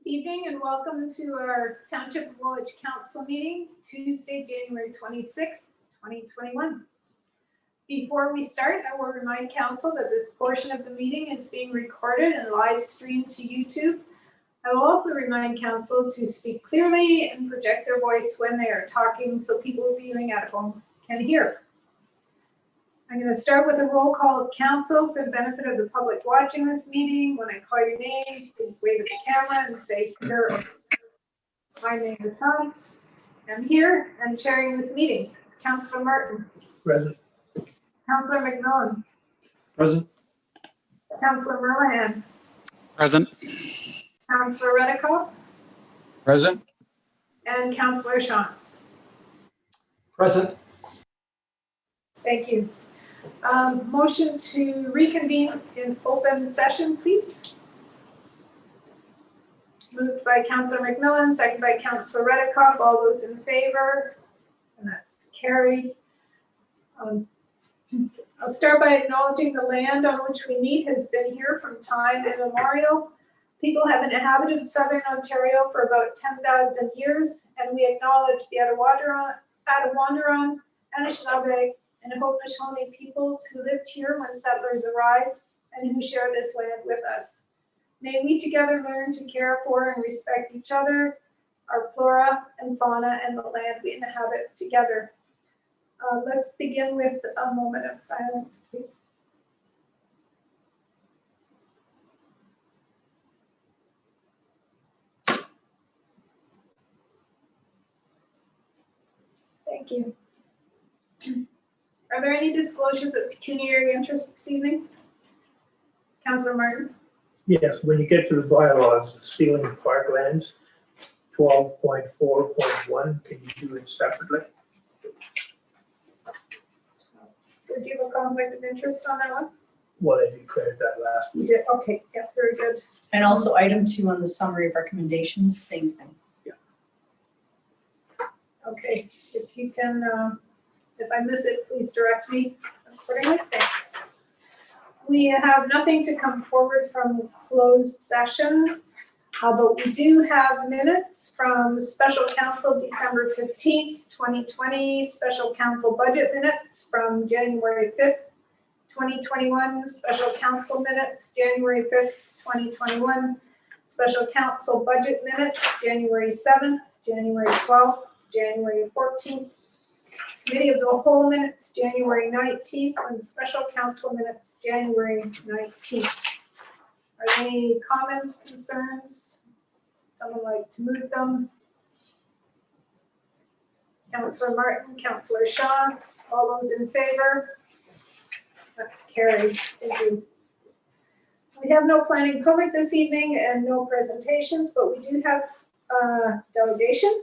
Evening and welcome to our Township Woolwich Council meeting, Tuesday, January 26th, 2021. Before we start, I will remind Council that this portion of the meeting is being recorded and live streamed to YouTube. I will also remind Council to speak clearly and project their voice when they are talking so people viewing at home can hear. I'm going to start with a roll call of Council for the benefit of the public watching this meeting. When I call your name, please wave at the camera and say Peter. My name is Hans. I'm here and chairing this meeting. Councillor Martin. Present. Councillor McMillan. Present. Councillor Merlihan. Present. Councillor Reddicoff. Present. And Councillor Shantz. Present. Thank you. Motion to reconvene in open session, please. Moved by Councillor McMillan, second by Councillor Reddicoff. All those in favor? And that's carried. I'll start by acknowledging the land on which we meet has been here from time immemorial. People have inhabited southern Ontario for about 10,000 years, and we acknowledge the Attawandaron, Anishinaabe, and Haudenosaunee peoples who lived here when settlers arrived and who share this land with us. May we together learn to care for and respect each other, our flora and fauna, and the land we inhabit together. Let's begin with a moment of silence, please. Thank you. Are there any disclosures of pecuniary interest this evening? Councillor Martin? Yes, when you get to the bylaws, ceiling parklands, 12.4.1, can you do it separately? Did you have a conflict of interest on that one? Well, I declared that last You week. did, okay, yeah, very good. And also item 2 on the summary of recommendations, same thing. Okay, if you can, if I miss it, please direct me accordingly. Thanks. We have nothing to come forward from closed session, but we do have minutes from Special Council December 15th, 2020, Special Council Budget minutes from January 5th, 2021, Special Council minutes January 5th, 2021, Special Council Budget minutes January 7th, January 12th, January 14th, Committee of the Whole minutes January 19th, and Special Council minutes January 19th. Are there any comments, concerns? Someone like to move them? Councillor Martin, Councillor Shantz, all those in favor? That's carried. Thank you. We have no planning public this evening and no presentations, but we do have a delegation.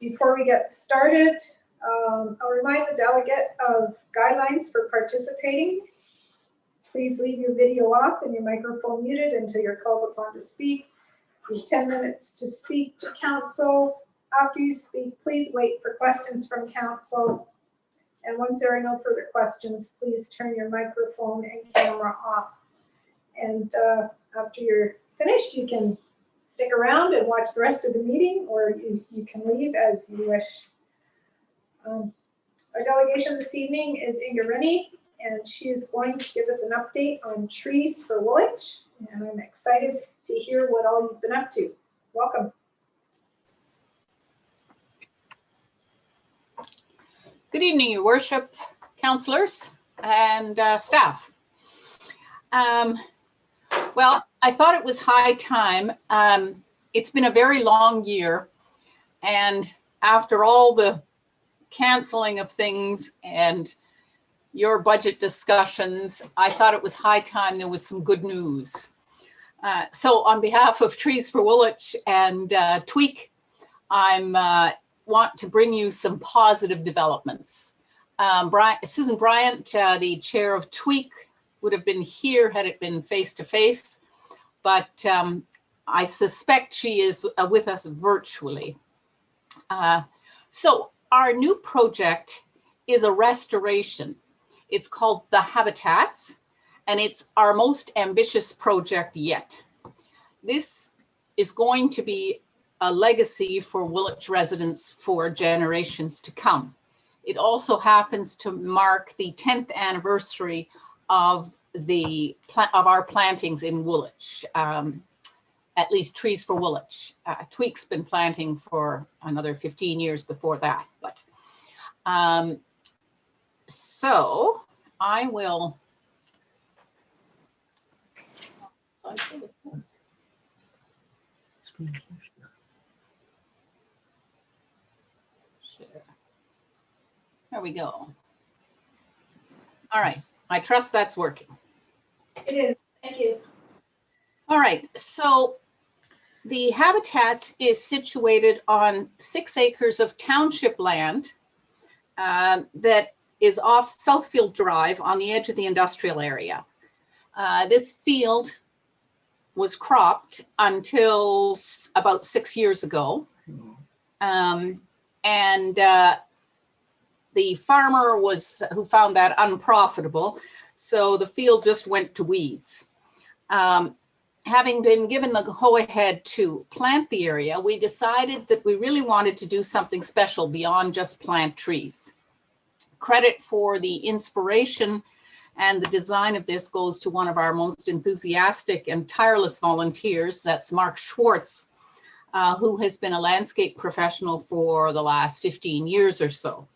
Before we get started, I'll remind the delegate of guidelines for participating. Please leave your video off and your microphone muted until you're called upon to speak. You have 10 minutes to speak to council. After you speak, please wait for questions from council. And once there are no further questions, please turn your microphone and camera off. And after you're finished, you can stick around and watch the rest of the meeting, or you can leave as you wish. Our delegation this evening is Inga Rennie, and she is going to give us an update on trees for Woolwich, and I'm excited to hear what all you've been up to. Welcome. Good evening, Your Worship, councillors and staff. Well, I thought it was high time. It's been a very long year, and after all the canceling of things and your budget discussions, I thought it was high time there was some good news. So on behalf of Trees for Woolwich and Tweak, I want to bring you some positive developments. Susan Bryant, the chair of Tweak, would have been here had it been face-to-face, but I suspect she is with us virtually. So our new project is a restoration. It's called The Habitats, and it's our most ambitious project yet. This is going to be a legacy for Woolwich residents for generations to come. It also happens to mark the 10th anniversary of our plantings in Woolwich, at least Trees for Woolwich. Tweak's been planting for another 15 years before that. But so I will. Share. There we go. All right, I trust that's working. It is, thank you. All right, so the Habitats is situated on 6 acres of township land that is off Southfield Drive on the edge of the industrial area. This field was cropped until about 6 years ago. The farmer who found that unprofitable, so the field just went to weeds. Having been given the go-ahead to plant the area, we decided that we really wanted to do something special beyond just plant trees. Credit for the inspiration and the design of this goes to one of our most enthusiastic and tireless volunteers, that's Mark Schwartz, who has been a landscape professional for the last 15 years or so.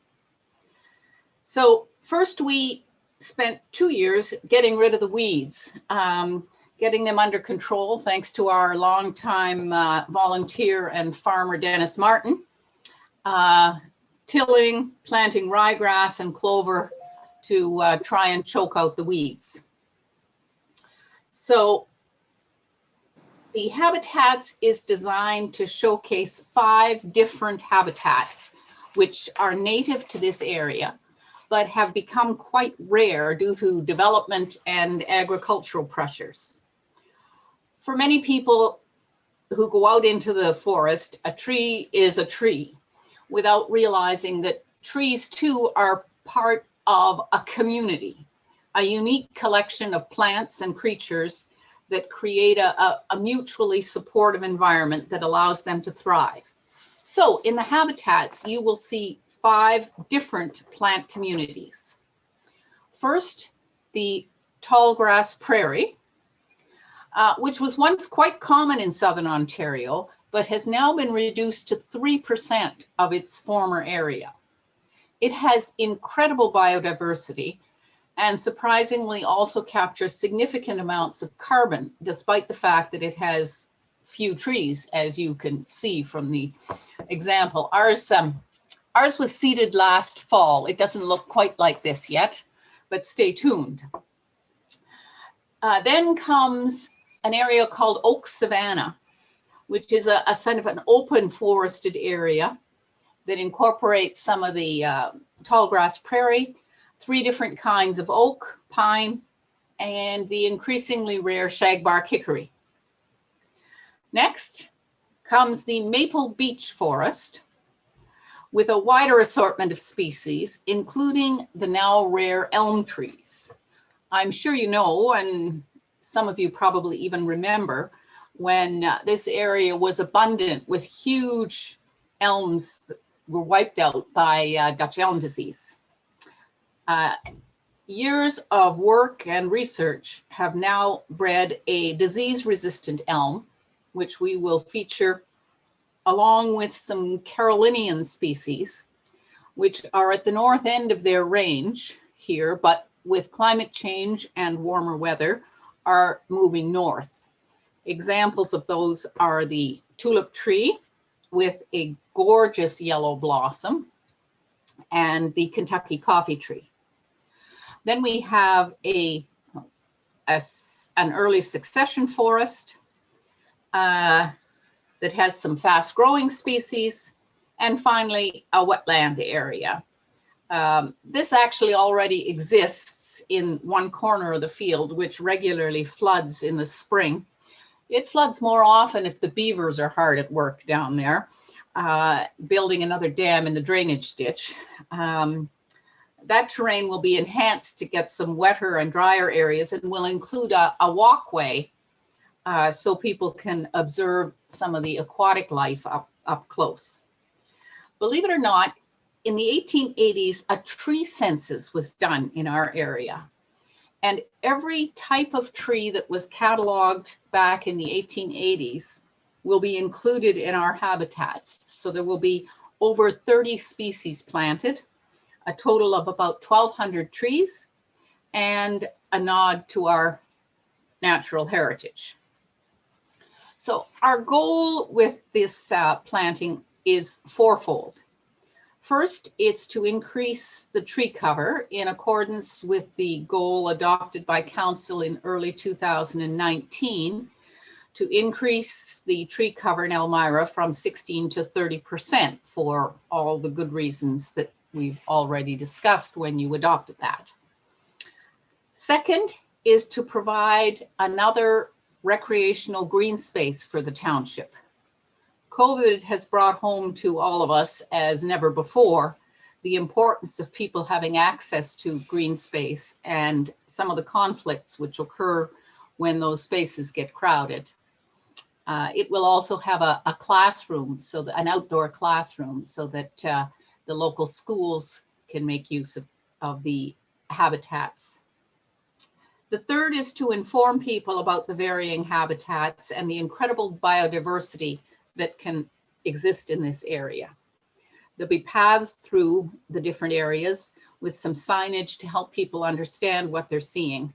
So first we spent 2 years getting rid of the weeds, getting them under control, thanks to our longtime volunteer and farmer, Dennis Martin, tilling, planting ryegrass and clover to try and choke out the weeds. So the Habitats is designed to showcase 5 different habitats which are native to this area, but have become quite rare due to development and agricultural pressures. For many people who go out into the forest, a tree is a tree, without realizing that trees too are part of a community, a unique collection of plants and creatures that create a mutually supportive environment that allows them to thrive. So in the Habitats, you will see 5 different plant communities. First, the tallgrass prairie, which was once quite common in southern Ontario, but has now been reduced to 3% of its former area. It has incredible biodiversity and surprisingly also captures significant amounts of carbon, despite the fact that it has few trees, as you can see from the example. Ours was seeded last fall. It doesn't look quite like this yet, but stay tuned. Then comes an area called Oak Savannah, which is a kind of an open forested area that incorporates some of the tallgrass prairie, 3 different kinds of oak, pine, and the increasingly rare shagbark hickory. Next comes the maple beech forest with a wider assortment of species, including the now rare elm trees. I'm sure you know, and some of you probably even remember, when this area was abundant with huge elms that were wiped out by Dutch elm disease. Years of work and research have now bred a disease-resistant elm, which we will feature along with some Carolinian species, which are at the north end of their range here, but with climate change and warmer weather are moving north. Examples of those are the Tulip Tree with a gorgeous yellow blossom and the Kentucky coffee tree. Then we have an early succession forest that has some fast growing species, and finally a wetland area. This actually already exists in one corner of the field, which regularly floods in the spring. It floods more often if the beavers are hard at work down there, building another dam in the drainage ditch. That terrain will be enhanced to get some wetter and drier areas and will include a walkway so people can observe some of the aquatic life up close. Believe it or not, in the 1880s, a tree census was done in our area. And every type of tree that was cataloged back in the 1880s will be included in our habitats. So there will be over 30 species planted, a total of about 1,200 trees, and a nod to our natural heritage. So our goal with this planting is fourfold. First, it's to increase the tree cover in accordance with the goal adopted by Council in early 2019 to increase the tree cover in Elmira from 16 to 30% for all the good reasons that we've already discussed when you adopted that. Second is to provide another recreational green space for the township. COVID has brought home to all of us, as never before, the importance of people having access to green space and some of the conflicts which occur when those spaces get crowded. It will also have a classroom, an outdoor classroom, so that the local schools can make use of the habitats. The third is to inform people about the varying habitats and the incredible biodiversity that can exist in this area. There'll be paths through the different areas with some signage to help people understand what they're seeing,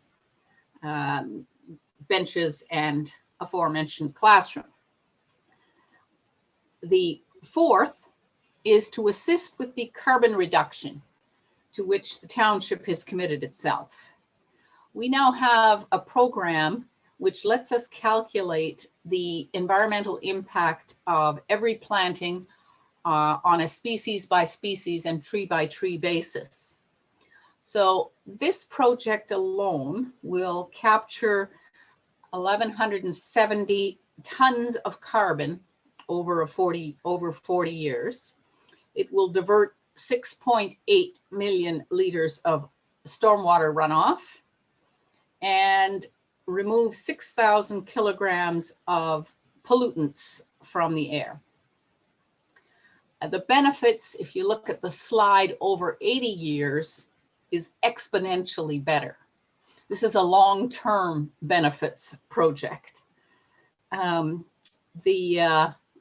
benches and aforementioned classroom. The fourth is to assist with the carbon reduction to which the township has committed itself. We now have a program which lets us calculate the environmental impact of every planting on a species by species and tree by tree basis. So this project alone will capture 1,170 tons of carbon over 40 years. It will divert 6.8 million liters of stormwater runoff and remove 6,000 kilograms of pollutants from the air. The benefits, if you look at the slide over 80 years, is exponentially better. This is a long-term benefits project. You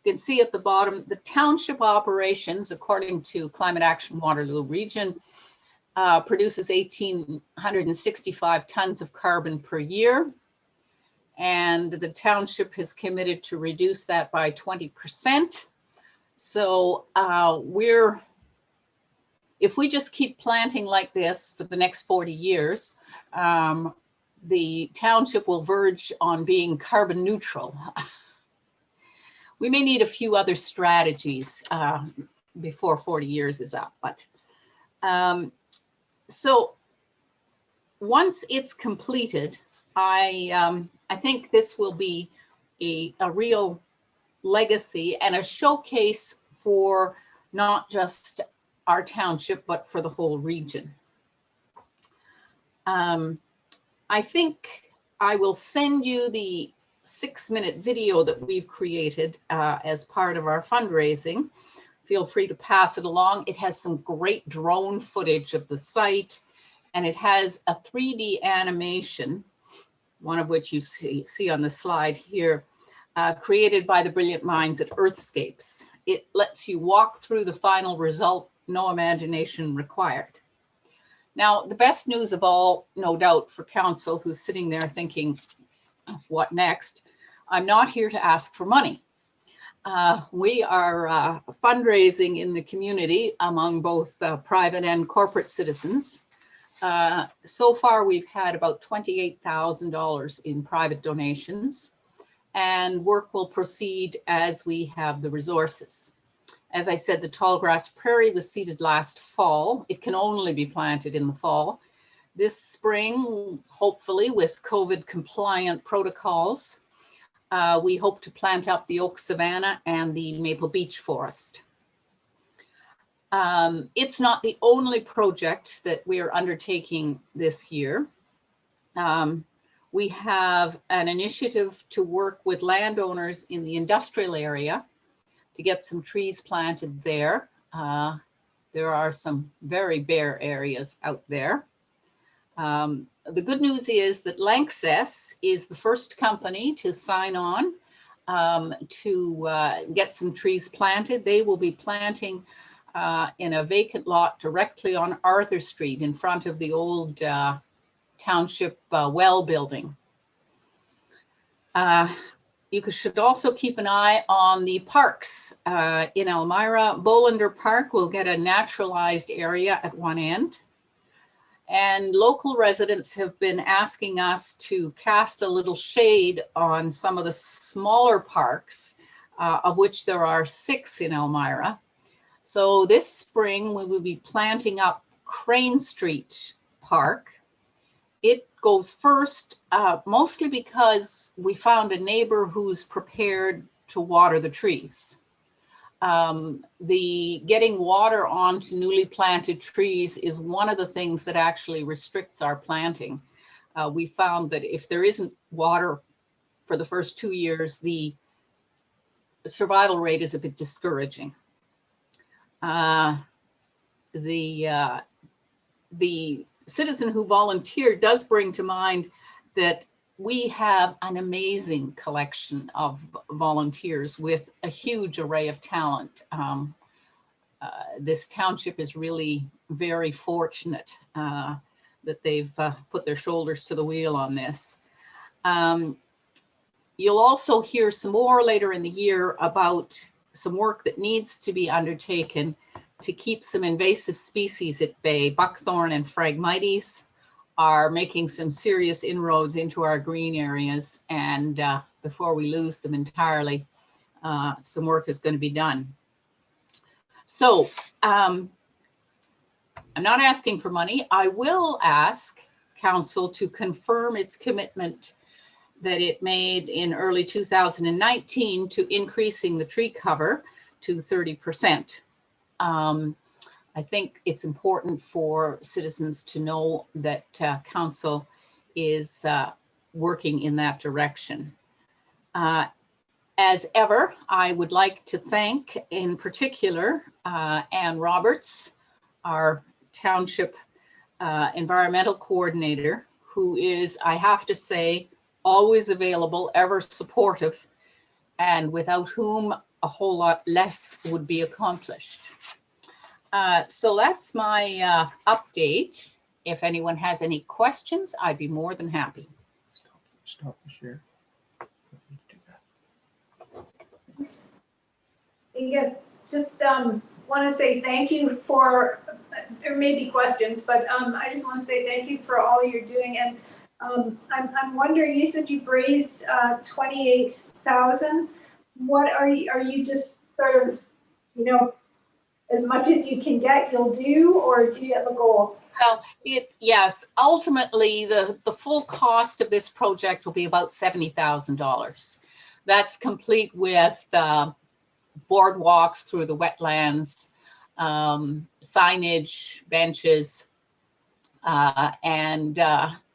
can see at the bottom, the township operations, according to Climate Action Waterloo Region, produces 1,865 tons of carbon per year. And the township has committed to reduce that by 20%. So if we just keep planting like this for the next 40 years, the township will verge on being carbon neutral. We may need a few other strategies before 40 years is up, but so once it's completed, I think this will be a real legacy and a showcase for not just our township, but for the whole region. I think I will send you the 6-minute video that we've created as part of our fundraising. Feel free to pass it along. It has some great drone footage of the site, and it has a 3D animation, one of which you see on the slide here, created by the brilliant minds at Earthscapes. It lets you walk through the final result, no imagination required. Now, the best news of all, no doubt, for council who's sitting there thinking, what next? I'm not here to ask for money. We are fundraising in the community among both private and corporate citizens. So far, we've had about $28,000 in private donations, and work will proceed as we have the resources. As I said, the tall grass prairie was seeded last fall. It can only be planted in the fall. This spring, hopefully with COVID compliant protocols, we hope to plant up the oak savanna and the maple beech forest. It's not the only project that we are undertaking this year. We have an initiative to work with landowners in the industrial area to get some trees planted there. There are some very bare areas out there. The good news is that Lanxess is the first company to sign on to get some trees planted. They will be planting in a vacant lot directly on Arthur Street in front of the old Township well building. You should also keep an eye on the parks in Elmira. Bolander Park will get a naturalized area at one end. And local residents have been asking us to cast a little shade on some of the smaller parks, of which there are 6 in Elmira. So this spring, we will be planting up Crane Street Park. It goes first, mostly because we found a neighbor who's prepared to water the trees. The getting water onto newly planted trees is one of the things that actually restricts our planting. We found that if there isn't water for the first 2 years, the survival rate is a bit discouraging. The citizen who volunteered does bring to mind that we have an amazing collection of volunteers with a huge array of talent. This township is really very fortunate that they've put their shoulders to the wheel on this. You'll also hear some more later in the year about some work that needs to be undertaken to keep some invasive species at bay. Buckthorn and Phragmites are making some serious inroads into our green areas, and before we lose them entirely, some work is going to be done. So I'm not asking for money. I will ask Council to confirm its commitment that it made in early 2019 to increasing the tree cover to 30%. I think it's important for citizens to know that Council is working in that direction. As ever, I would like to thank in particular Ann Roberts, our Township Environmental Coordinator, who is, I have to say, always available, ever supportive, and without whom a whole lot less would be accomplished. So that's my update. If anyone has any questions, I'd be more than happy. Stop the share. Yeah, just want to say thank you for, there may be questions, but I just want to say thank you for all you're doing. And I'm wondering, you said you've raised 28,000. What are you just sort of, you know, as much as you can get, you'll do, or do you have a goal? Well, yes, ultimately the full cost of this project will be about $70,000. That's complete with boardwalks through the wetlands, signage, benches, and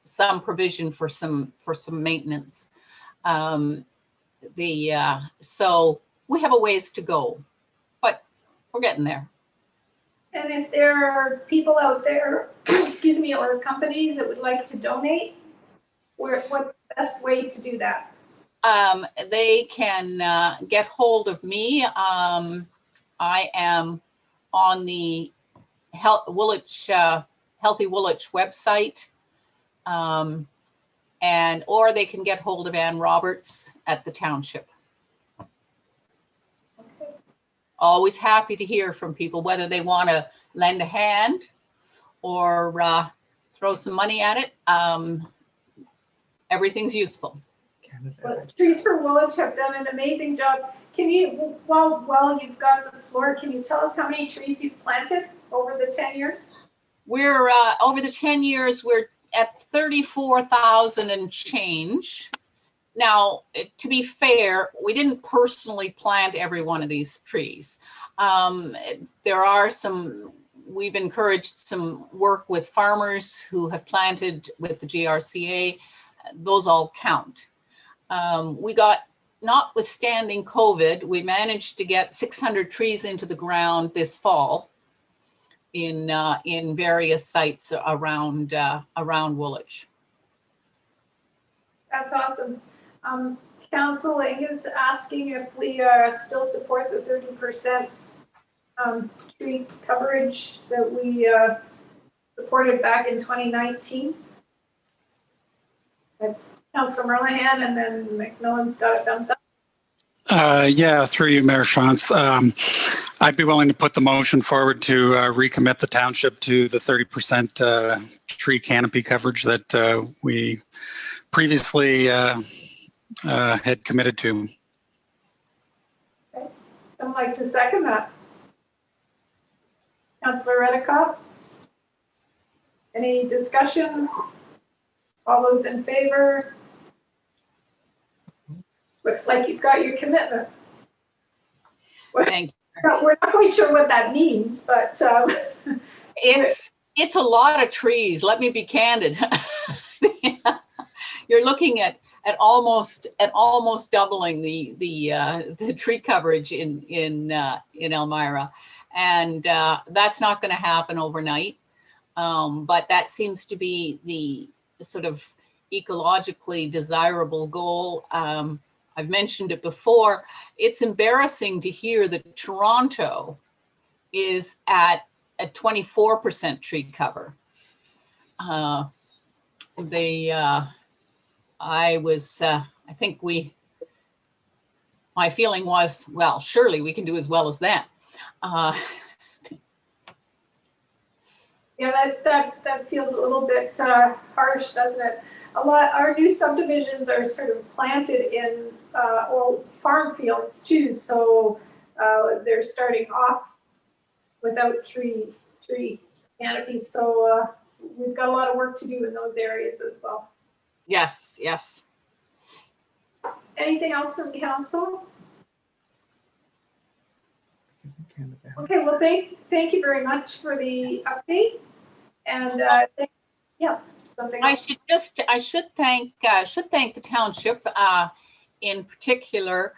some provision for some maintenance. So we have a ways to go, but we're getting there. And if there are people out there, excuse me, or companies that would like to donate, what's the best way to do that? They can get hold of me. I am on the Woolwich, Healthy Woolwich website, or they can get hold of Ann Roberts at the Township. Okay. Always happy to hear from people, whether they want to lend a hand or throw some money at it. Everything's useful. Well, Trees for Woolwich have done an amazing job. Can you, while you've got the floor, can you tell us how many trees you've planted over the 10 years? We're over the 10 years, we're at 34,000 and change. Now, to be fair, we didn't personally plant every one of these trees. There are we've encouraged some work with farmers who have planted with the GRCA, those all count. We got, notwithstanding COVID, we managed to get 600 trees into the ground this fall in various sites around Woolwich. That's awesome. Council is asking if we still support the 30% tree coverage that we supported back in 2019. Councilor Merlihan, and then McMillan's got a thumbs up. Yeah, through you, Mayor Shantz. I'd be willing to put the motion forward to recommit the township to the 30% tree canopy coverage that we previously had committed to. Okay. Someone like to second that? Councilor Redekop? Any discussion? All those in favor? Looks like you've got your commitment. Thank you. We're not quite sure what that means, but It's a lot of trees. Let me be candid. You're looking at almost doubling the tree coverage in Elmira, and that's not going to happen overnight. But that seems to be the sort of ecologically desirable goal. I've mentioned it before. It's embarrassing to hear that Toronto is at a 24% tree cover. I think my feeling was, well, surely we can do as well as them. yeah, that feels a little bit harsh, doesn't it? Our new subdivisions are sort of planted in old farm fields too, so they're starting off without tree canopies. So we've got a lot of work to do in those areas as well. Yes, yes. Anything else from council? Okay, well, thank you very much for the update. And yeah, something else. I should thank the township, in particular,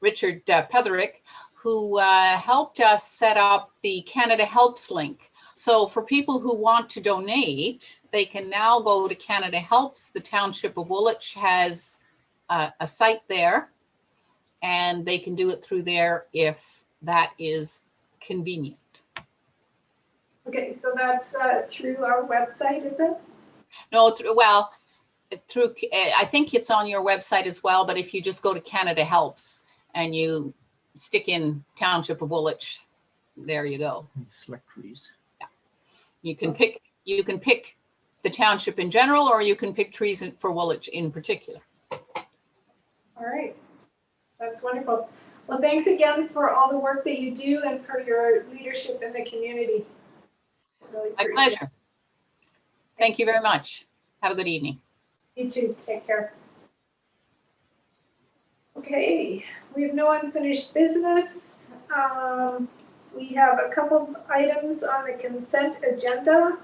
Richard Petherick, who helped us set up the Canada Helps link. So for people who want to donate, they can now go to Canada Helps. The Township of Woolwich has a site there, and they can do it through there if that is convenient. Okay, so that's through our website, is it? No, through, I think it's on your website as well, but if you just go to Canada Helps and you stick in Township of Woolwich, there you go. Select trees. Yeah. You can pick the township in general, or you can pick trees for Woolwich in particular. All right, that's wonderful. Well, thanks again for all the work that you do and for your leadership in the community. Really My pleasure. Thank you very much. Have a good evening. You too. Take care. Okay, we have no unfinished business. We have a couple of items on the consent agenda.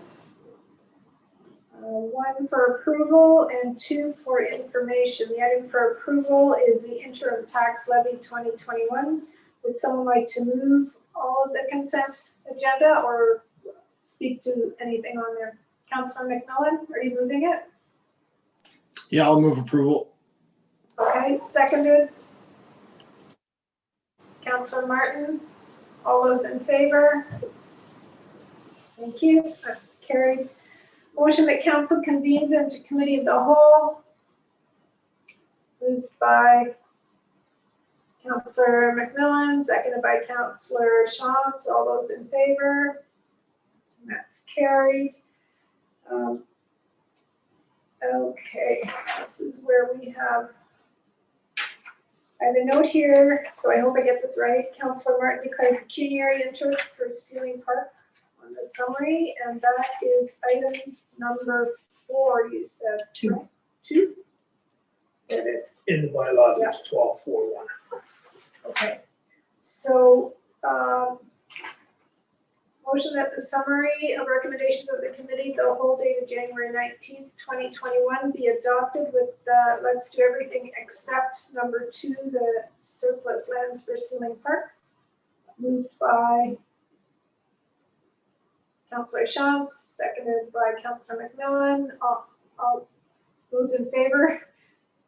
One for approval and two for information. The item for approval is the interim tax levy 2021. Would someone like to move all of the consent agenda or speak to anything on there? Councilor McMillan, are you moving it? Yeah, I'll move approval. Okay, seconded. Councilor Martin, all those in favor? Thank you, that's carried. Motion that council convenes into committee of the whole. Moved by Councilor McMillan, seconded by Councilor Shantz. All those in favor? And that's carried. Okay, this is where we have, I have a note here, so I hope I get this right. Councilor Martin declared pecuniary interest for Ceiling Park on the summary, and that is item number 4, you said. 2. Right? 2? It is. In the bylaws, it's 12.4.1. Okay. So, motion that the summary of recommendations of the committee, the whole date of January 19th, 2021 be adopted with the let's do everything except number 2, the surplus lands for Sealing Park. Moved by Councillor Shantz, seconded by Councillor McMillan. All those in favor?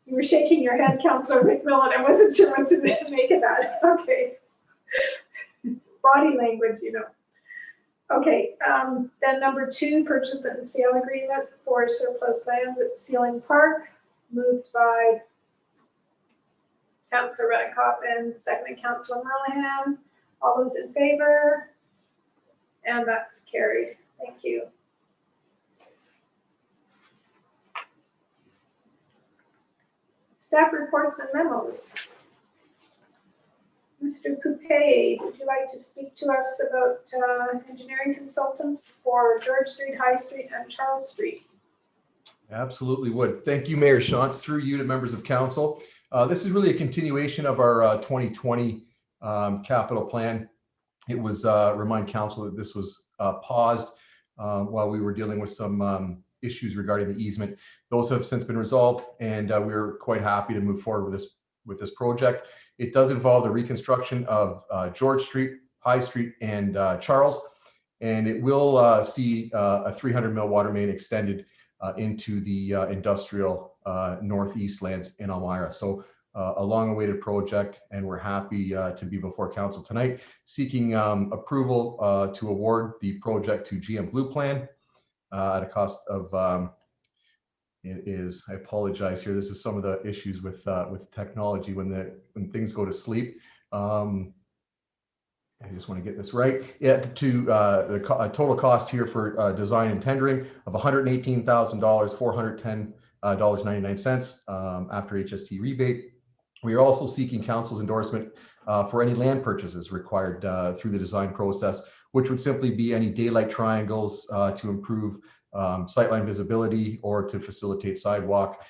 You were shaking your head, Councillor McMillan. I wasn't sure what to make of that. Okay. Body language, you know. Okay, then number 2, purchase and sale agreement for surplus lands at Sealing Park. Moved by Councillor Redekop and seconded Councillor Merlihan. All those in favor? And that's carried. Thank you. Staff reports and memos. Mr. Coupé, would you like to speak to us about engineering consultants for George Street, High Street, and Charles Street? Absolutely would. Thank you, Mayor Shantz, through you to members of council. This is really a continuation of our 2020 capital plan. It was remind council that this was paused while we were dealing with some issues regarding the easement. Those have since been resolved, and we're quite happy to move forward with this project. It does involve the reconstruction of George Street, High Street, and Charles, and it will see a 300 mil water main extended into the industrial northeast lands in Elmira. So a long-awaited project, and we're happy to be before council tonight, seeking approval to award the project to GM Blue Plan at a cost of, it is, I apologize here, this is some of the issues with technology when things go to sleep. I just want to get this right. Yeah, to the total cost here for design and tendering of $118,000, $410.99 after HST rebate. We are also seeking council's endorsement for any land purchases required through the design process, which would simply be any daylight triangles to improve sightline visibility or to facilitate sidewalk,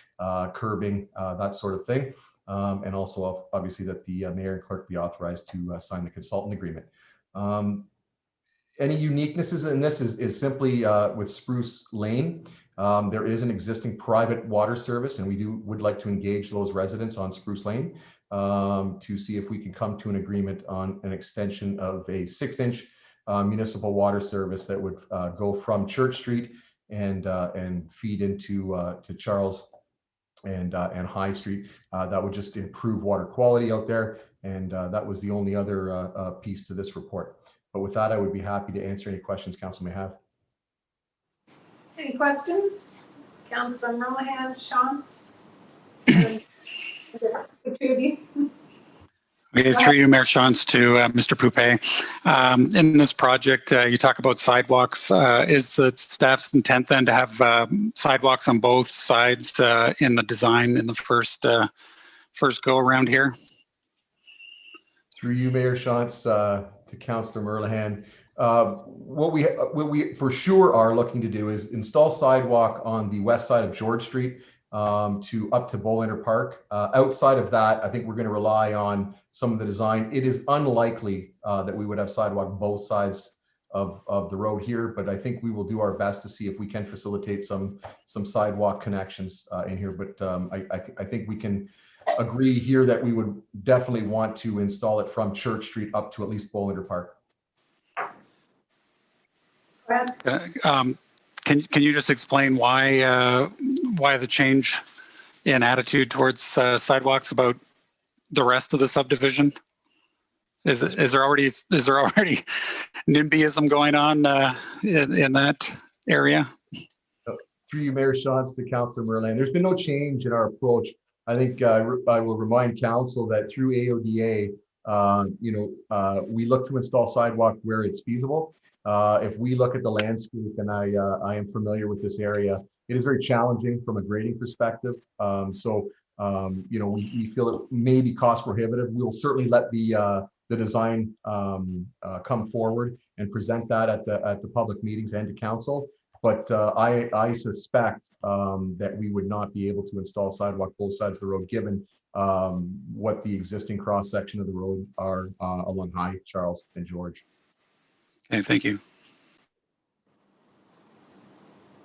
curbing, that sort of thing. And also obviously that the mayor and clerk be authorized to sign the consultant agreement. Any uniquenesses in this is simply with Spruce Lane. There is an existing private water service, and we would like to engage those residents on Spruce Lane to see if we can come to an agreement on an extension of a 6-inch municipal water service that would go from Church Street and feed into to Charles and High Street. That would just improve water quality out there, and that was the only other piece to this report. But with that, I would be happy to answer any questions council may have. Any questions? Councillor Merlihan, Shantz, and the 2 of you. Okay, through you, Mayor Shantz, to Mr. Poupé. In this project, you talk about sidewalks. Is the staff's intent then to have sidewalks on both sides in the design in the first go around here? Through you, Mayor Shantz, to Councillor Merlihan. What we for sure are looking to do is install sidewalk on the west side of George Street to up to Bolander Park. Outside of that, I think we're going to rely on some of the design. It is unlikely that we would have sidewalk both sides of the road here, but I think we will do our best to see if we can facilitate some sidewalk connections in here. But I think we can agree here that we would definitely want to install it from Church Street up to at least Bolander Park. Can you just explain why the change in attitude towards sidewalks about the rest of the subdivision? Is there already NIMBYism going on in that area? Through you, Mayor Shantz, to Councillor Merlihan. There's been no change in our approach. I think I will remind council that through AODA, we look to install sidewalk where it's feasible. If we look at the landscape, and I am familiar with this area, it is very challenging from a grading perspective. We feel it may be cost prohibitive. We will certainly let the design come forward and present that at the public meetings and to council. But I suspect that we would not be able to install sidewalk both sides of the road, given what the existing cross section of the road are along High, Charles, and George. Okay, thank you.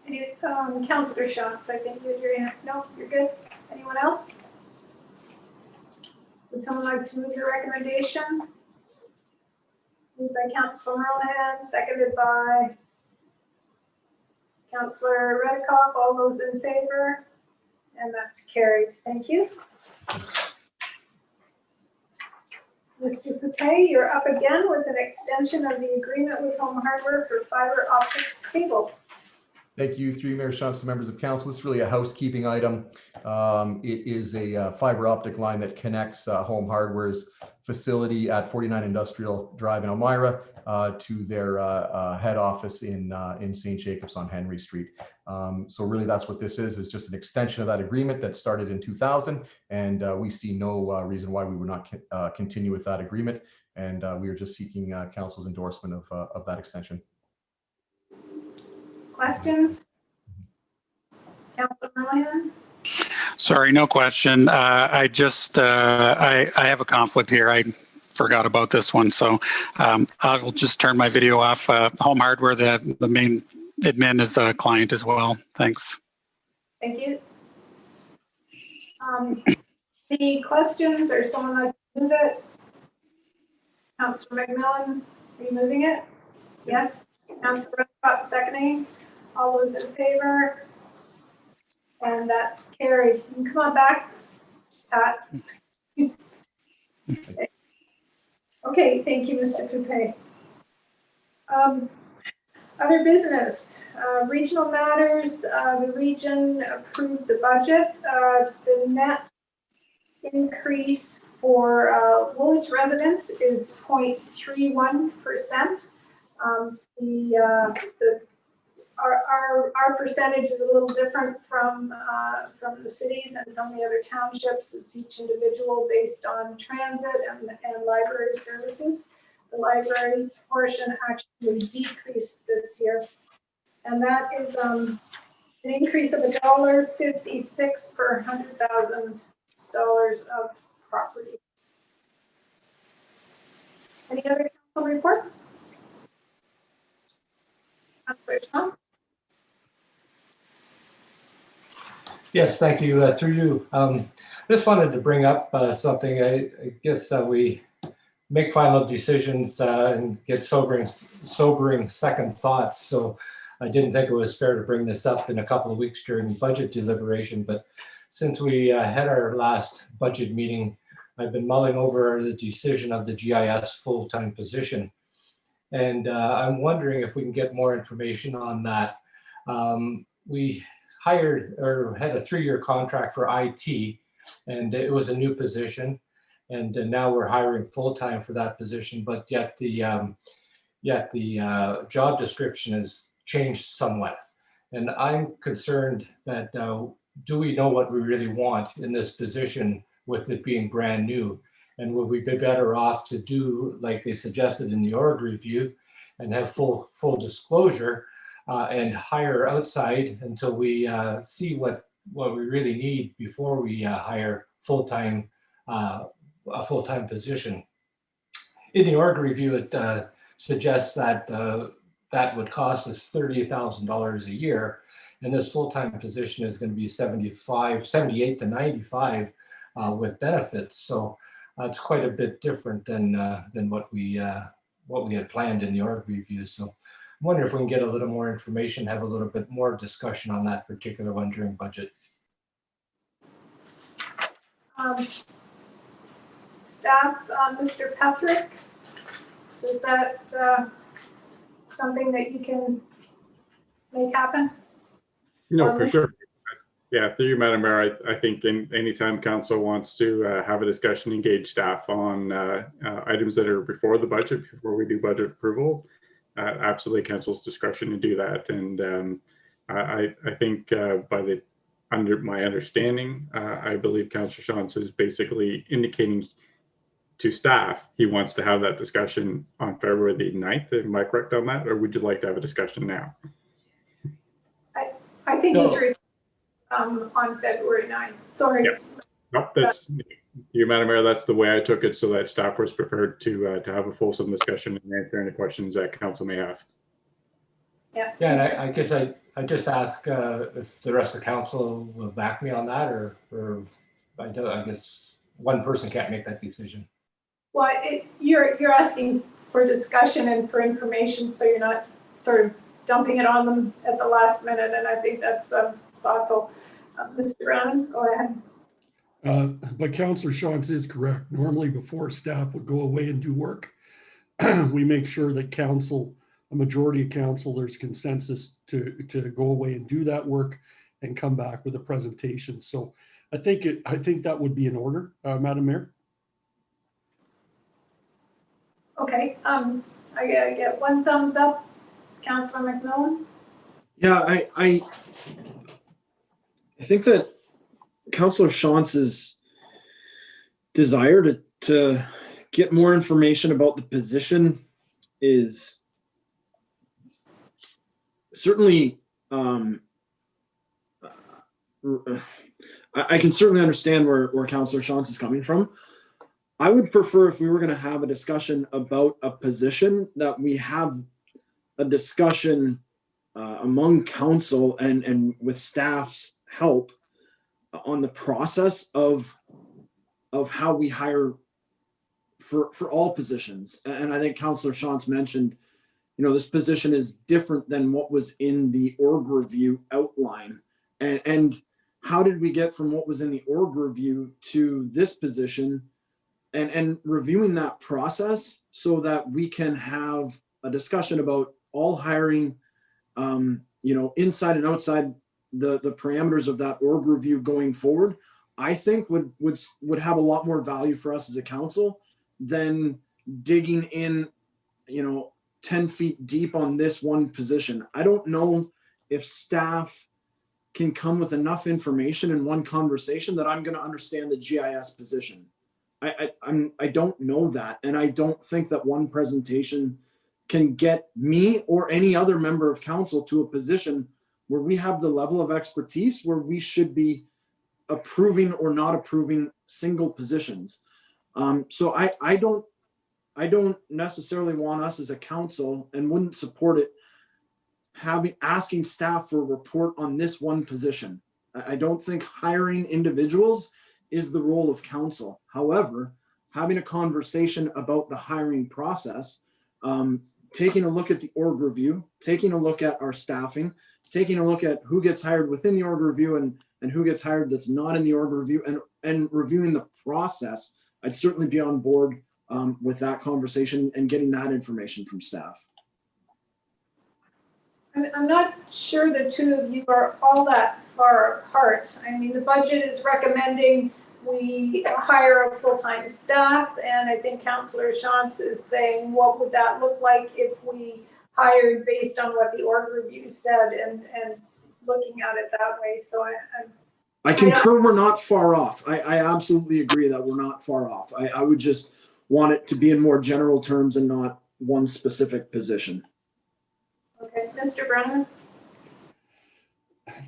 Any, Councillor Shantz, I think you had your hand. No, you're good. Anyone else? Would someone like to move your recommendation? Moved by Councillor Monahan, seconded by Councillor Redekop. All those in favor? And that's carried. Thank you. Mr. Poupey, you're up again with an extension of the agreement with Home Hardware for fiber optic cable. Thank you, through you, Mayor Shantz, to members of council. This is really a housekeeping item. It is a fiber optic line that connects Home Hardware's facility at 49 Industrial Drive in Elmira to their head office in St. Jacobs on Henry Street. So really that's what this is just an extension of that agreement that started in 2000. And we see no reason why we would not continue with that agreement. And we are just seeking council's endorsement of that extension. Questions? Councillor Monahan? Sorry, no question. I just, I have a conflict here. I forgot about this one. So I'll just turn my video off. Home Hardware, the main admin is a client as well. Thanks. Thank you. Any questions or someone like to move it? Councillor McMillan, are you moving it? Yes. Councillor Redekop seconding. All those in favor? And that's carried. You can come on back, Pat. Okay, thank you, Mr. Poupey. Other business, regional matters, the region approved the budget. The net increase for Woolwich residents is 0.31%. Our percentage is a little different from the cities and from the other townships. It's each individual based on transit and library services. The library portion actually decreased this year, and that is an increase of $1.56 per $100,000 of property. Any other council reports? Councilor Shantz? Yes, thank you. Through you. Just wanted to bring up something. I guess we make final decisions and get sobering second thoughts. So I didn't think it was fair to bring this up in a couple of weeks during budget deliberation. But since we had our last budget meeting, I've been mulling over the decision of the GIS full-time position. And I'm wondering if we can get more information on that. We hired or had a 3-year contract for IT, and it was a new position. And now we're hiring full-time for that position, but yet the job description has changed somewhat. And I'm concerned that do we know what we really want in this position with it being brand new? And would we be better off to do like they suggested in the org review and have full disclosure and hire outside until we see what we really need before we hire a full-time position. In the org review, it suggests that that would cost us $30,000 a year, and this full-time position is going to be 78 to 95 with benefits. So it's quite a bit different than what we had planned in the org review. So I wonder if we can get a little more information, have a little bit more discussion on that particular one during budget. Staff, Mr. Patrick, is that something that you can make happen? No, for sure. Yeah, through you, Madam Mayor, I think anytime council wants to have a discussion, engage staff on items that are before the budget, before we do budget approval, absolutely council's discretion to do that. And I think under my understanding, I believe Councillor Shantz is basically indicating to staff he wants to have that discussion on February the 9th. Am I correct on that? Or would you like to have a discussion now? I think he's on February 9th. Sorry. Yeah. Nope, that's you, Madam Mayor. That's the way I took it, so that staff was prepared to have a fulsome discussion and answer any questions that council may have. Yeah. Yeah, and I guess I I just ask if the rest of the council will back me on that, or I guess one person can't make that decision. Well, you're asking for discussion and for information, so you're not sort of dumping it on them at the last minute, and I think that's thoughtful. Mr. Brown, go ahead. But Councillor Shantz is correct. Normally, before staff would go away and do work, we make sure that council, a majority of council, there's consensus to go away and do that work and come back with a presentation. So I think that would be in order, Madam Mayor. Okay, I get one thumbs up. Councillor McMillan? Yeah, I think that Councillor Shantz's desire to get more information about the position is certainly, I can certainly understand where Councillor Shantz is coming from. I would prefer, if we were going to have a discussion about a position, that we have a discussion among council and with staff's help on the process of how we hire for all positions. And I think Councillor Shantz mentioned, this position is different than what was in the org review outline. And how did we get from what was in the org review to this position, and reviewing that process so that we can have a discussion about all hiring, inside and outside the parameters of that org review going forward, I think would have a lot more value for us as a council than digging in, 10 feet deep on this one position. I don't know if staff can come with enough information in one conversation that I'm going to understand the GIS position. I don't know that, and I don't think that one presentation can get me or any other member of council to a position where we have the level of expertise where we should be approving or not approving single positions. So I don't necessarily want us as a council, and wouldn't support it, asking staff for a report on this one position. I don't think hiring individuals is the role of council. However, having a conversation about the hiring process, taking a look at the org review, taking a look at our staffing, taking a look at who gets hired within the org review and who gets hired that's not in the org review, and reviewing the process, I'd certainly be on board with that conversation and getting that information from staff. I'm not sure the two of you are all that far apart. I mean, the budget is recommending we hire a full-time staff, and I think Councillor Shantz is saying, what would that look like if we hired based on what the org review said, and looking at it that way. So I concur, we're not far off. I absolutely agree that we're not far off. I would just want it to be in more general terms and not one specific position. Okay, Mr. Brennan?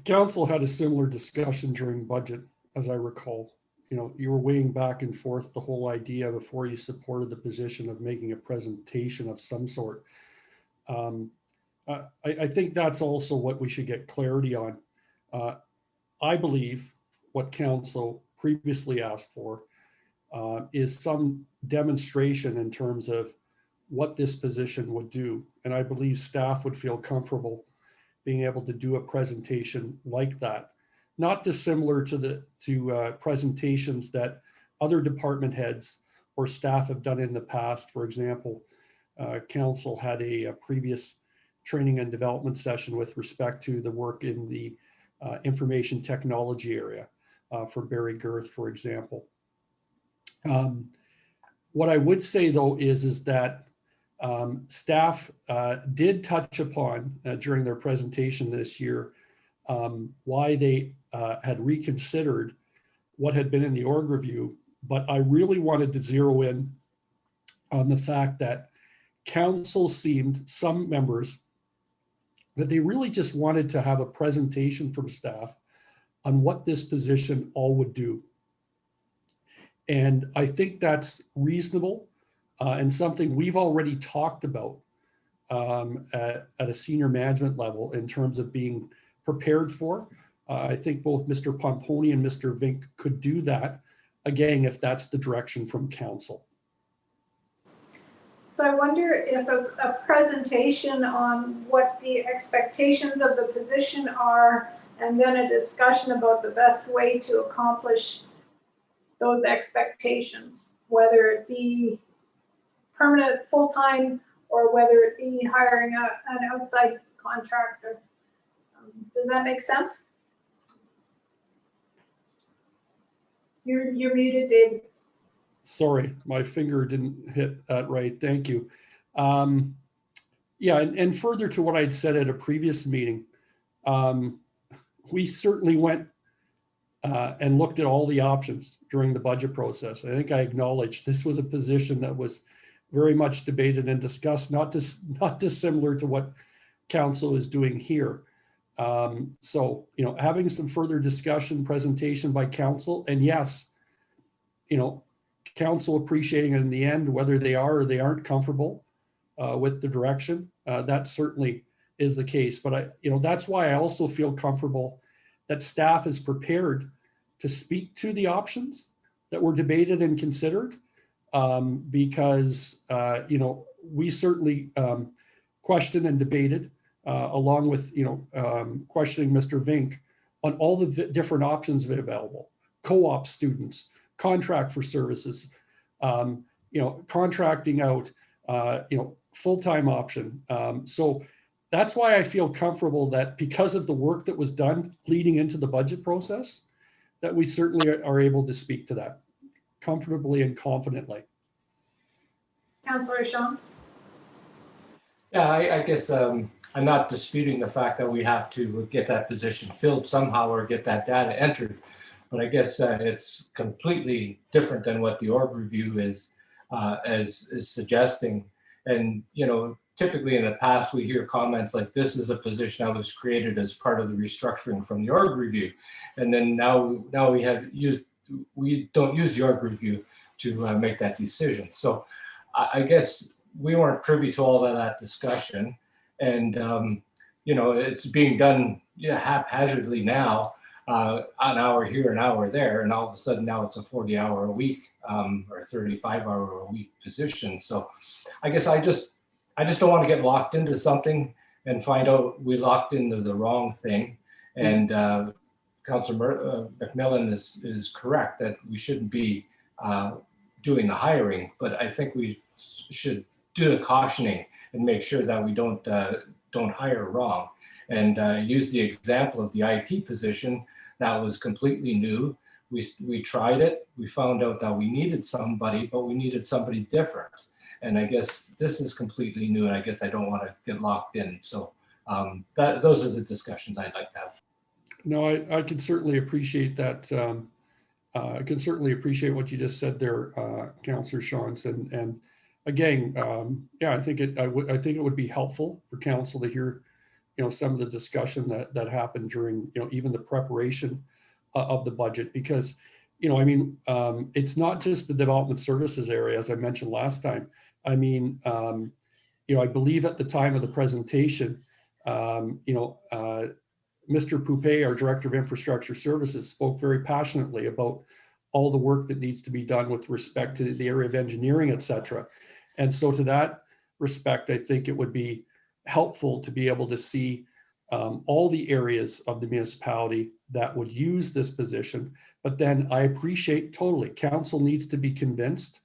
Council had a similar discussion during budget, as I recall. You were weighing back and forth the whole idea before you supported the position of making a presentation of some sort. I think that's also what we should get clarity on. I believe what council previously asked for is some demonstration in terms of what this position would do. And I believe staff would feel comfortable being able to do a presentation like that, not dissimilar to presentations that other department heads or staff have done in the past. For example, council had a previous training and development session with respect to the work in the information technology area for Barry Girth, for example. What I would say though is that staff did touch upon during their presentation this year why they had reconsidered what had been in the org review, but I really wanted to zero in on the fact that council seemed, some members, that they really just wanted to have a presentation from staff on what this position all would do. And I think that's reasonable and something we've already talked about at a senior management level in terms of being prepared for. I think both Mr. Pomponi and Mr. Vink could do that, again, if that's the direction from council. So I wonder if a presentation on what the expectations of the position are, and then a discussion about the best way to accomplish those expectations, whether it be permanent, full-time, or whether it be hiring an outside contractor. Does that make sense? You're muted, David. Sorry, my finger didn't hit that right. Thank you. Yeah, and further to what I'd said at a previous meeting, we certainly went and looked at all the options during the budget process. I think I acknowledged this was a position that was very much debated and discussed, not dissimilar to what council is doing here. So, you know, having some further discussion, presentation by council, and yes, you know, council appreciating in the end whether they are or they aren't comfortable with the direction. That certainly is the case. But you know, that's why I also feel comfortable that staff is prepared to speak to the options that were debated and considered, because you know, we certainly questioned and debated along with, you know, questioning Mr. Vink on all the different options available: co-op students, contract for services, you know, contracting out, you know, full-time option. So that's why I feel comfortable that because of the work that was done leading into the budget process, that we certainly are able to speak to that comfortably and confidently. Councillor Shantz? Yeah, I guess I'm not disputing the fact that we have to get that position filled somehow or get that data entered. But I guess it's completely different than what the org review is suggesting. And, you know, typically in the past, we hear comments like, this is a position that was created as part of the restructuring from the org review. And then now we don't use the org review to make that decision. So I guess we weren't privy to all of that discussion. And, you know, it's being done haphazardly now. An hour here, an hour there, and all of a sudden now it's a 40-hour a week or 35-hour a week position. So I guess I just don't want to get locked into something and find out we locked into the wrong thing. And Councillor McMillan is correct that we shouldn't be doing the hiring, but I think we should do the cautioning and make sure that we don't hire wrong. And use the example of the IT position. That was completely new. We tried it. We found out that we needed somebody, but we needed somebody different. And I guess this is completely new, and I guess I don't want to get locked in. So those are the discussions I'd like to have. No, I can certainly appreciate that. I can certainly appreciate what you just said there, Councillor Shantz. And again, yeah, I think it would be helpful for council to hear, you know, some of the discussion that happened during, you know, even the preparation of the budget, because, you know, I mean, it's not just the development services area, as I mentioned last time. I mean, you know, I believe at the time of the presentation, you know, Mr. Poupé, our Director of Infrastructure Services, spoke very passionately about all the work that needs to be done with respect to the area of engineering, et cetera. And so to that respect, I think it would be helpful to be able to see all the areas of the municipality that would use this position. But then I appreciate totally, council needs to be convinced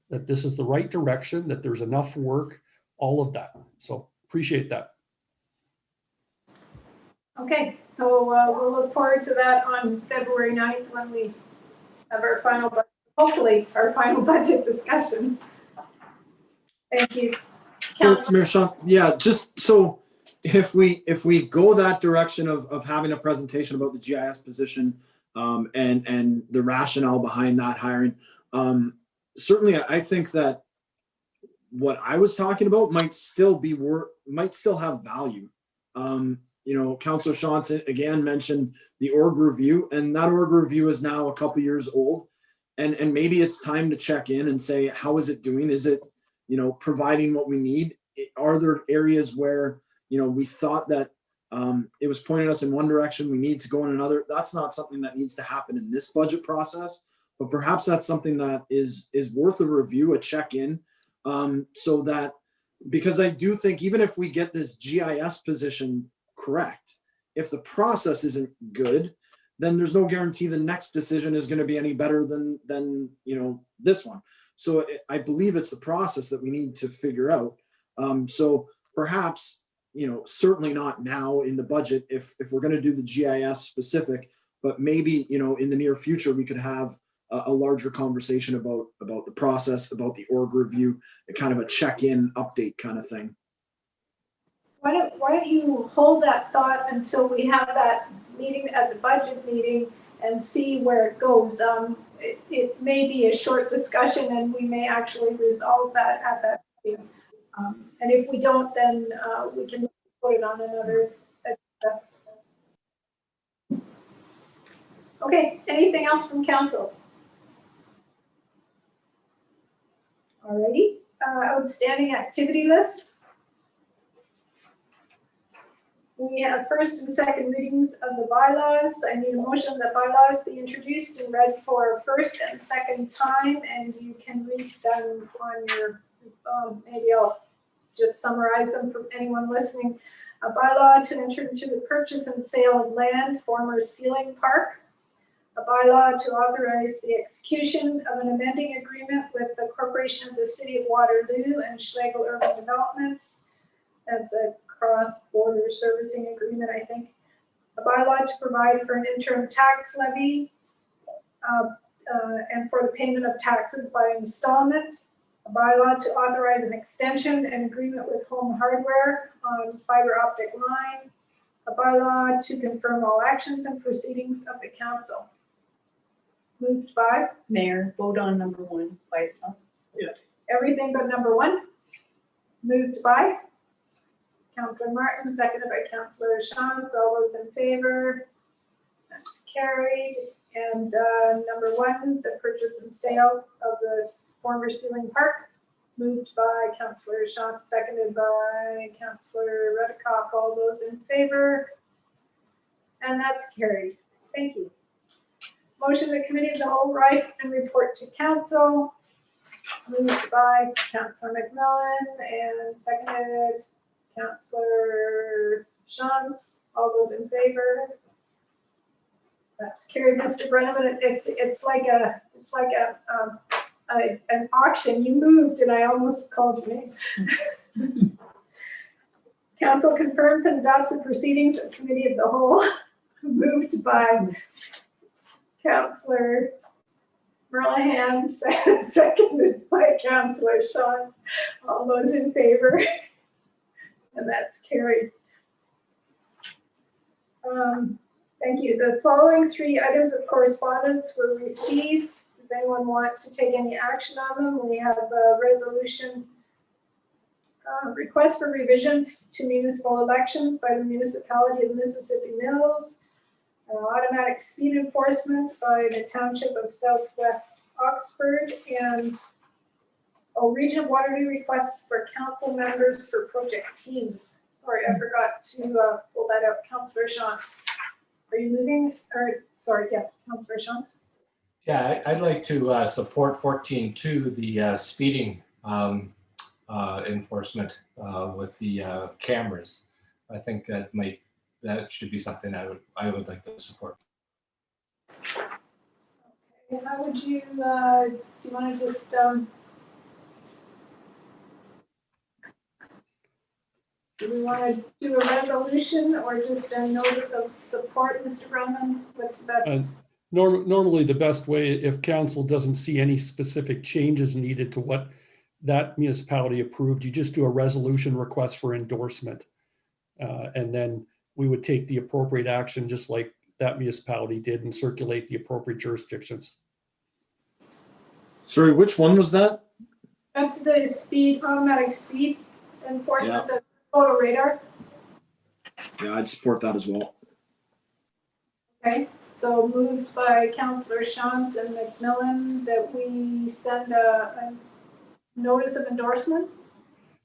that this is the right direction, that there's enough work, all of that. So appreciate that. Okay, so we'll look forward to that on February 9th when we have our final, hopefully our final budget discussion. Thank you. Mayor Sean, yeah, just so if we go that direction of having a presentation about the GIS position and the rationale behind that hiring, certainly I think that what I was talking about might still have value. You know, Councillor Shantz again mentioned the org review, and that org review is now a couple years old, and maybe it's time to check in and say, how is it doing? Is it, you know, providing what we need? Are there areas where, you know, we thought that It was pointing us in one direction. We need to go in another. That's not something that needs to happen in this budget process, but perhaps that's something that is worth a review, a check-in, so that, because I do think even if we get this GIS position correct, if the process isn't good, then there's no guarantee the next decision is going to be any better than this one. So I believe it's the process that we need to figure out. So perhaps, certainly not now in the budget if we're going to do the GIS specific, but maybe, in the near future, we could have a larger conversation about the process, about the org review, and kind of a check-in update kind of thing. Why don't you hold that thought until we have that meeting at the budget meeting and see where it goes. It may be a short discussion and we may actually resolve that at that meeting. And if we don't, then we can put it on another agenda. Okay, anything else from council? Alrighty, outstanding activity list. We have first and second readings of the bylaws. I need a motion that bylaws be introduced and read for first and second time, and you can read them on your, maybe I'll just summarize them for anyone listening. A bylaw to enter into the purchase and sale of land, former Sealing Park. A bylaw to authorize the execution of an amending agreement with the Corporation of the City of Waterloo and Schlegel Urban Developments. That's a cross-border servicing agreement, I think. A bylaw to provide for an interim tax levy and for the payment of taxes by installments. A bylaw to authorize an extension and agreement with Home Hardware on fiber optic line. A bylaw to confirm all actions and proceedings of the council. Moved by? Mayor, vote on number 1 by itself. Everything but number 1. Moved by? Councillor Martin, seconded by Councillor Shantz. All those in favor? That's carried. And number 1, the purchase and sale of the former Sealing Park. Moved by Councillor Shantz, seconded by Councillor Redikoff. All those in favor? And that's carried. Thank you. Motion the committee of the whole rise and report to council. Moved by Councillor McMillan and seconded Councillor Shantz. All those in favor? That's carried, Mr. Brenneman. It's like an auction. You moved and I almost called your name. Council confirms and adopts the proceedings of committee of the whole. Moved by Councillor Merlehan, seconded by Councillor Shantz. All those in favor? And that's carried. Thank you. The following 3 items of correspondence were received. Does anyone want to take any action on them? We have a resolution request for revisions to municipal elections by the municipality of Mississippi Mills. Automatic speed enforcement by the Township of Southwest Oxford, and a Region of Waterloo request for council members for project teams. Sorry, I forgot to pull that out. Councillor Shantz. Are you moving? Or sorry, yeah, Councillor Shantz. Yeah, I'd like to support 14.2, the speeding enforcement with the cameras. I think that should be something I would like to support. Okay, how would you, do you want to just, do we want to do a resolution or just a notice of support, Mr. Brennan? What's the best? Normally the best way, if council doesn't see any specific changes needed to what that municipality approved, you just do a resolution request for endorsement. And then we would take the appropriate action just like that municipality did and circulate the appropriate jurisdictions. Sorry, which one was that? That's the automatic speed enforcement, the photo radar. Yeah, I'd support that as well. Okay, so moved by Councillor Shantz and McMillan that we send a notice of endorsement.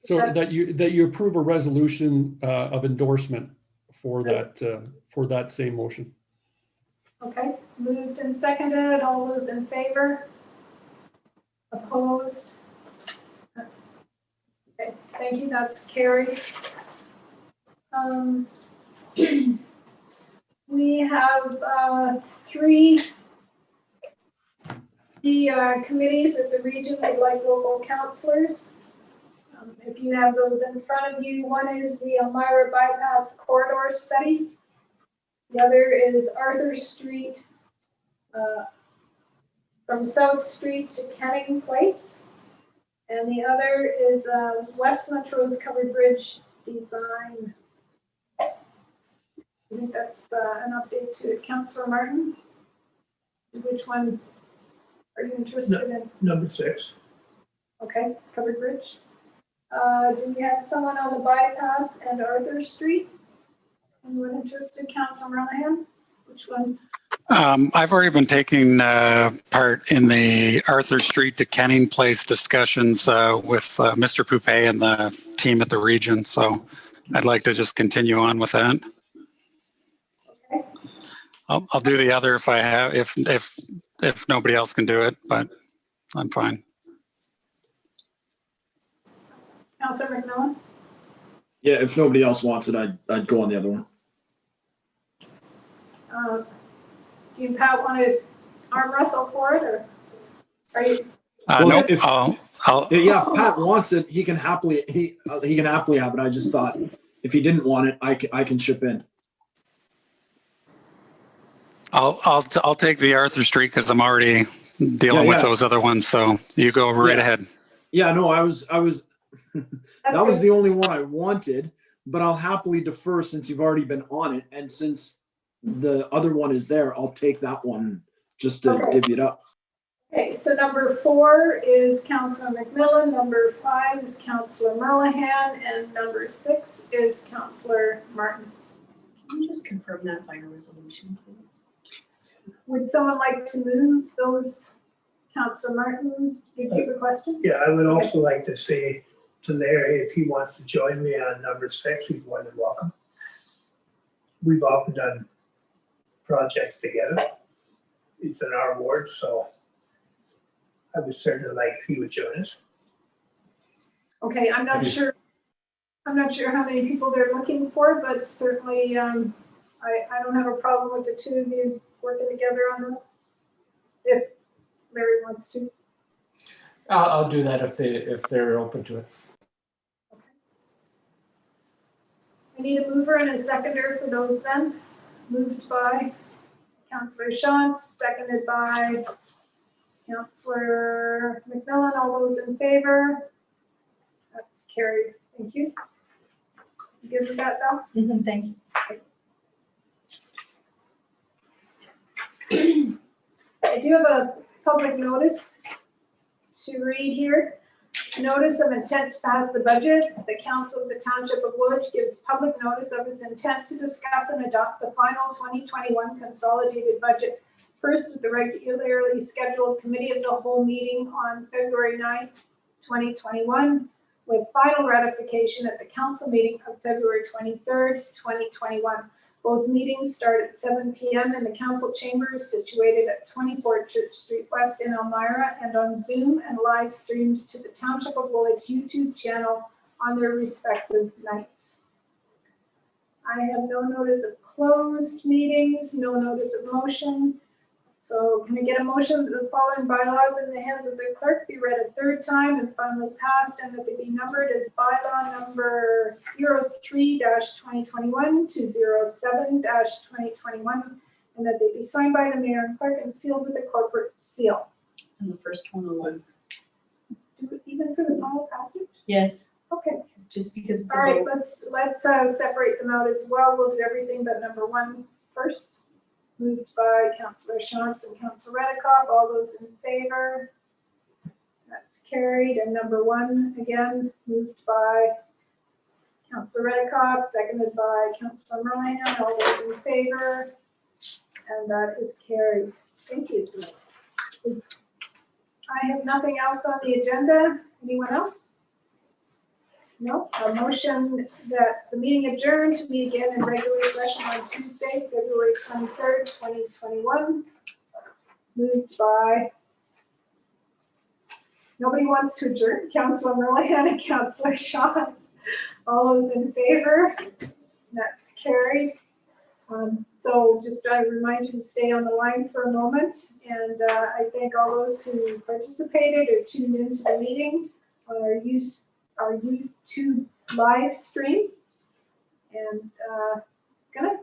So that you approve a resolution of endorsement for that same motion. Okay, moved and seconded. All those in favor? Opposed? Okay, thank you. That's carried. We have three committees at the region that like local councillors. If you have those in front of you, one is the Elmira Bypass Corridor Study. The other is Arthur Street from South Street to Kenning Place. And the other is West Montrose Covered Bridge Design. I think that's an update to Councillor Martin. Which one are you interested in? Number 6. Okay, Covered Bridge. Do we have someone on the bypass and Arthur Street? Anyone interested? Councillor Monahan? Which one? I've already been taking part in the Arthur Street to Kenning Place discussions with Mr. Poupé and the team at the region. So I'd like to just continue on with that. Okay. I'll do the other if I have, if nobody else can do it, but I'm fine. Councillor McMillan? Yeah, if nobody else wants it, I'd go on the other one. Do you, Pat, want to arm wrestle for it, or are you? Well, Nope. if- I'll Yeah, if Pat wants it, he can happily have it. I just thought if he didn't want it, I can chip in. I'll take the Arthur Street because I'm already dealing with Yeah. those other ones. So you go right ahead. Yeah, no, I was that was good. the only one I wanted, but I'll happily defer since you've already been on it, and since the other one is there, I'll take that one just to Okay. divvy it up. Okay, so number 4 is Councillor McMillan, number 5 is Councillor Monahan, and number 6 is Councillor Martin. Can you just confirm that by a resolution, please? Would someone like to move those? Councillor Martin, did you have a question? Yeah, I would also like to say to Larry, if he wants to join me on number 6, he's more than welcome. We've often done projects together. It's in our ward, so I would certainly like if he would join us. Okay, I'm not sure how many people they're looking for, but certainly I don't have a problem with the two of you working together on that. If Larry wants to. I'll do that if they're open to it. I need a mover and a seconder for those then. Moved by Councillor Shantz, seconded by Councillor McMillan. All those in favor? That's carried. Thank you. You good with that, Val? Thank I do have a public notice to read here. Notice of intent to pass the budget. The Council of the Township of Woolwich gives public notice of its intent to discuss and adopt the final 2021 consolidated budget. First, at the regularly scheduled Committee of the Whole meeting on February 9th, 2021, with final ratification at the Council meeting of February 23rd, 2021. Both meetings start at 7 p.m. in the Council chambers situated at 24 Church Street West in Elmira, and on Zoom and live streamed to the Township of Woolwich YouTube channel on their respective nights. I have no notice of closed meetings, no notice of motion. So can I get a motion that the following bylaws in the hands of the clerk be read a third time and finally passed, and that they be numbered as bylaw number 03-2021 to 07-2021, and that they be signed by the mayor and clerk and sealed with a corporate seal. And the first one alone. Do it even for the final passage? Yes, Okay. just because it's a All right, vote. let's separate them out as well. We'll do everything but number 1 first. Moved by Councillor Shantz and Councillor Redekop. All those in favor? That's carried. And number 1, again, moved by Councillor Redekop, seconded by Councillor Monahan. All those in favor? And that is carried. Thank you. I have nothing else on the agenda. Anyone else? No, a motion that the meeting adjourned to meet again in regular session on Tuesday, February 23rd, 2021. Moved by, nobody wants to adjourn, Councilor Merlihan and Councilor Shawns. All those in favor? That's carried. So just I remind you to stay on the line for a moment, and I thank all those who participated or tuned into the meeting on our YouTube live stream. And gonna